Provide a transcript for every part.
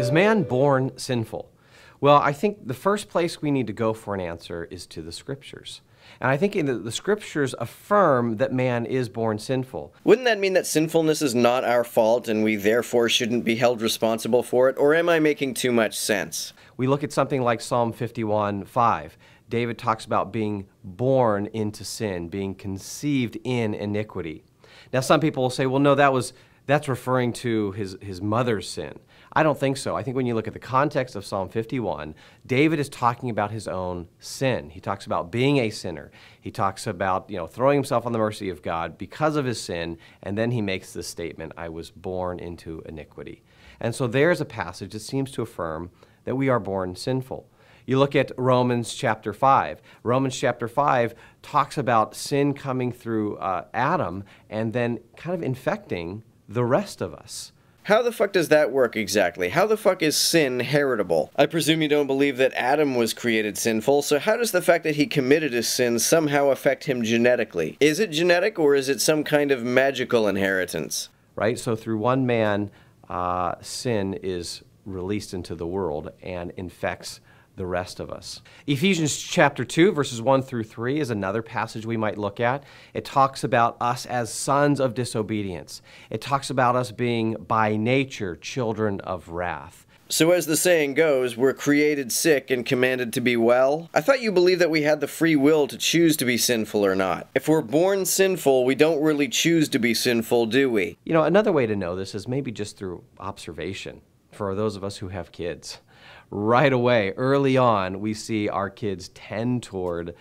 Is man born sinful? Well, I think the first place we need to go for an answer is to the Scriptures. And I think the Scriptures affirm that man is born sinful. Wouldn't that mean that sinfulness is not our fault and we therefore shouldn't be held responsible for it? Or am I making too much sense? We look at something like Psalm 51:5. David talks about being born into sin, being conceived in iniquity. Now, some people will say, well, no, that's referring to his mother's sin. I don't think so. I think when you look at the context of Psalm 51, David is talking about his own sin. He talks about being a sinner. He talks about, throwing himself on the mercy of God because of his sin, and then he makes this statement, I was born into iniquity. And so there's a passage that seems to affirm that we are born sinful. You look at Romans chapter 5. Romans chapter 5 talks about sin coming through Adam and then kind of infecting the rest of us. How the fuck does that work exactly? How the fuck is sin heritable? I presume you don't believe that Adam was created sinful, so how does the fact that he committed a sin somehow affect him genetically? Is it genetic or is it some kind of magical inheritance? Right, so through one man, sin is released into the world and infects the rest of us. Ephesians chapter 2, verses 1 through 3 is another passage we might look at. It talks about us as sons of disobedience. It talks about us being by nature children of wrath. So as the saying goes, we're created sick and commanded to be well? I thought you believed that we had the free will to choose to be sinful or not. If we're born sinful, we don't really choose to be sinful, do we? Another way to know this is maybe just through observation for those of us who have kids. Right away, early on, we see our kids tend toward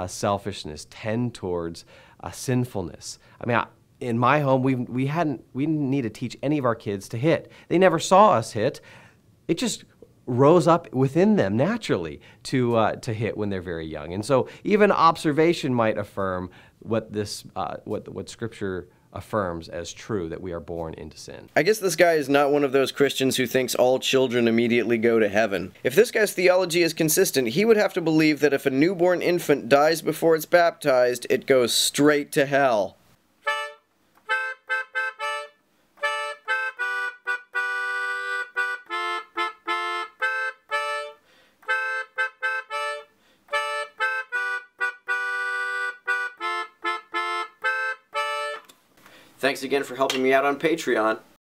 selfishness, tend towards sinfulness. I mean, in my home, we didn't need to teach any of our kids to hit. They never saw us hit. It just rose up within them naturally to hit when they're very young. And so even observation might affirm what Scripture affirms as true, that we are born into sin. I guess this guy is not one of those Christians who thinks all children immediately go to heaven. If this guy's theology is consistent, he would have to believe that if a newborn infant dies before it's baptized, it goes straight to hell. Thanks again for helping me out on Patreon.